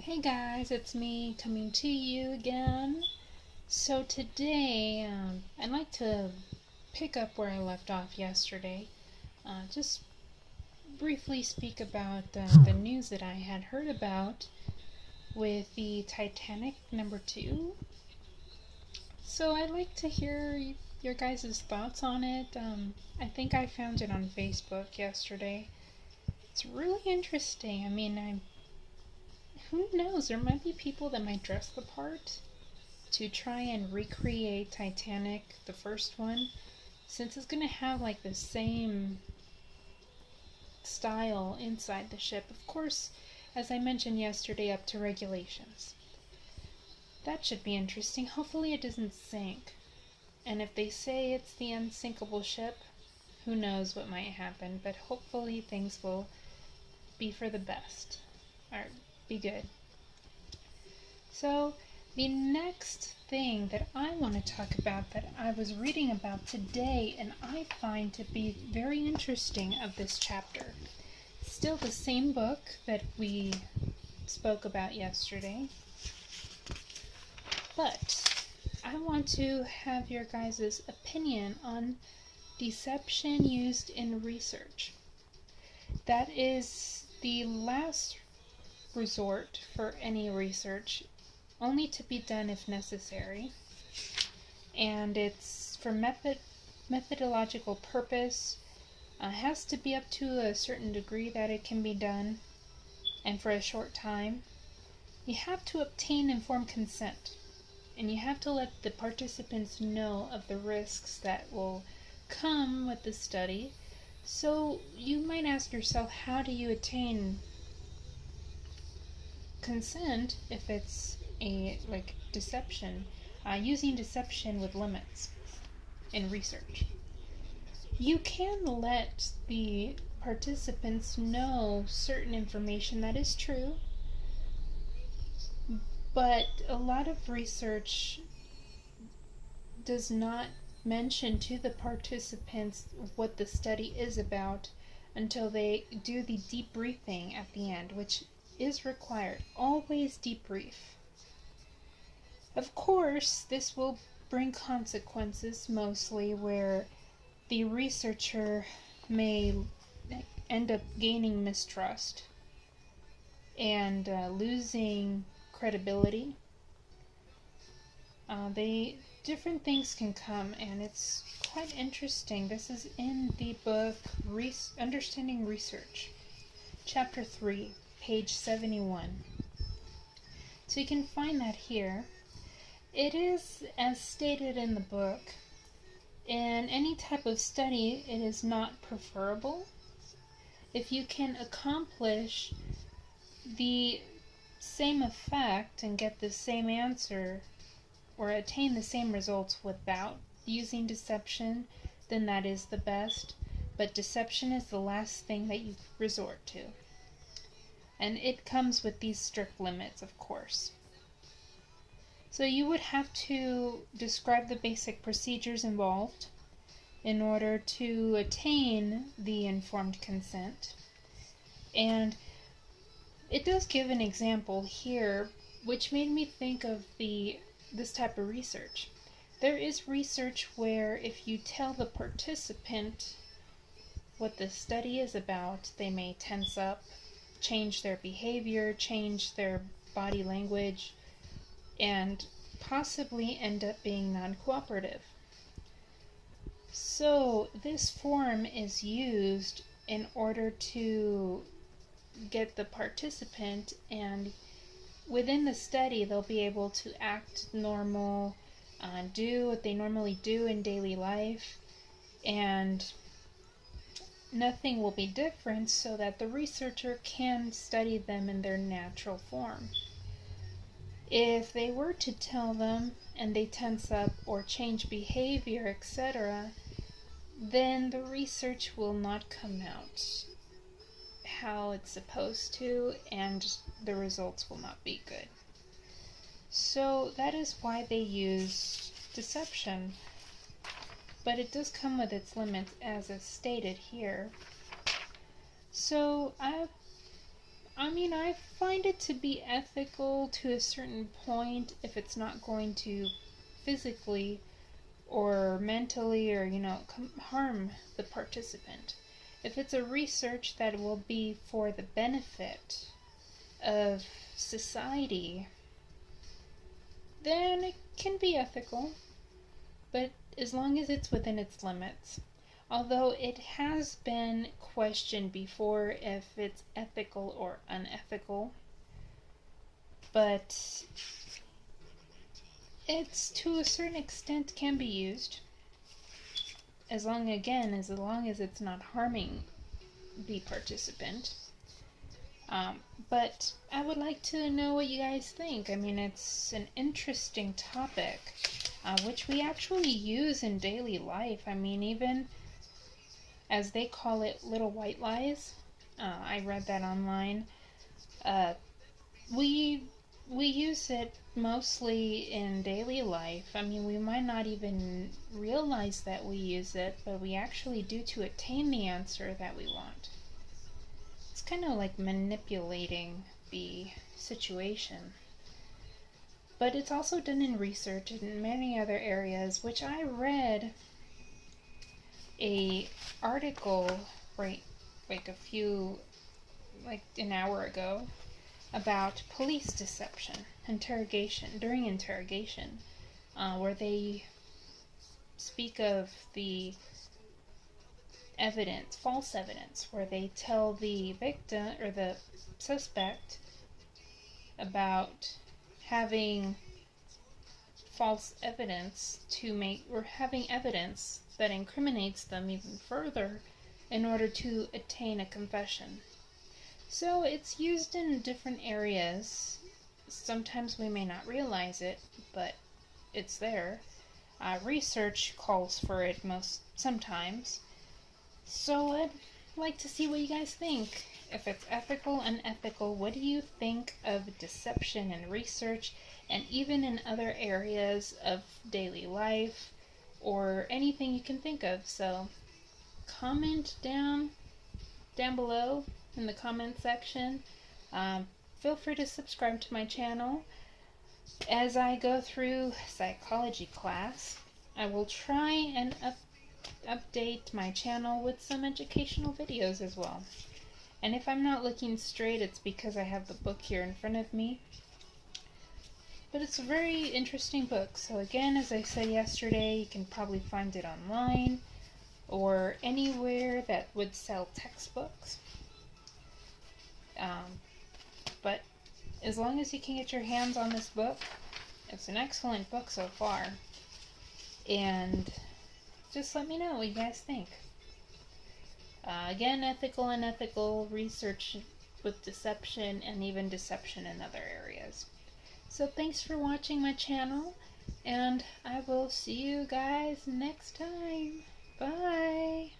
Hey guys, it's me coming to you again. So today, I'd like to pick up where I left off yesterday. Just briefly speak about the news that I had heard about with the Titanic #2. So I'd like to hear your guys' thoughts on it. I think I found it on Facebook yesterday. It's really interesting. Who knows? There might be people that might dress the part to try and recreate Titanic, the first one, since it's going to have like the same style inside the ship. Of course, as I mentioned yesterday, up to regulations. That should be interesting. Hopefully, it doesn't sink. And if they say it's the unsinkable ship, who knows what might happen, but hopefully, things will be for the best, or be good. So, the next thing that I want to talk about that I was reading about today and I find to be very interesting of this chapter. Still the same book that we spoke about yesterday, but I want to have your guys' opinion on deception used in research. That is the last resort for any research, only to be done if necessary, and it's for methodological purpose. Has to be up to a certain degree that it can be done, and for a short time. You have to obtain informed consent, and you have to let the participants know of the risks that will come with the study. So you might ask yourself, how do you attain consent if it's a deception, using deception with limits in research? You can let the participants know certain information that is true, but a lot of research does not mention to the participants what the study is about until they do the debriefing at the end, which is required. Always debrief. Of course, this will bring consequences, mostly where the researcher may end up gaining mistrust and losing credibility. Different things can come, and it's quite interesting. This is in the book Understanding Research, Chapter 3, page 71. So you can find that here. It is, as stated in the book, in any type of study, it is not preferable. If you can accomplish the same effect and get the same answer or attain the same results without using deception, then that is the best. But deception is the last thing that you resort to. And it comes with these strict limits, of course. So you would have to describe the basic procedures involved in order to attain the informed consent. And it does give an example here, which made me think of this type of research. There is research where if you tell the participant what the study is about, they may tense up, change their behavior, change their body language, and possibly end up being non-cooperative. So this form is used in order to get the participant, and within the study they'll be able to act normal, do what they normally do in daily life, and nothing will be different, so that the researcher can study them in their natural form. If they were to tell them and they tense up or change behavior, etc., then the research will not come out how it's supposed to, and the results will not be good. So that is why they use deception. But it does come with its limits, as is stated here. So I mean, I find it to be ethical to a certain point if it's not going to physically or mentally or, harm the participant. If it's a research that will be for the benefit of society, then it can be ethical, but as long as it's within its limits. Although it has been questioned before if it's ethical or unethical, but it's to a certain extent can be used as long as it's not harming the participant. But I would like to know what you guys think. I mean, it's an interesting topic, which we actually use in daily life. I mean, even as they call it, little white lies. I read that online. We use it mostly in daily life. I mean, we might not even realize that we use it, but we actually do to attain the answer that we want. It's kind of like manipulating the situation. But it's also done in research in many other areas, which I read a article like an hour ago about police deception, during interrogation, where they speak of the evidence, false evidence, where they tell the victim or the suspect about having false evidence or having evidence that incriminates them even further in order to attain a confession. So it's used in different areas. Sometimes we may not realize it, but it's there. Research calls for it sometimes. So I'd like to see what you guys think. If it's ethical, unethical, what do you think of deception in research and even in other areas of daily life or anything you can think of? So comment down below in the comment section. Feel free to subscribe to my channel. As I go through psychology class, I will try and update my channel with some educational videos as well. And if I'm not looking straight, it's because I have the book here in front of me. But it's a very interesting book. So again, as I said yesterday, you can probably find it online or anywhere that would sell textbooks. But as long as you can get your hands on this book, it's an excellent book so far. And just let me know what you guys think. Again, ethical and unethical research with deception and even deception in other areas. So thanks for watching my channel, and I will see you guys next time. Bye!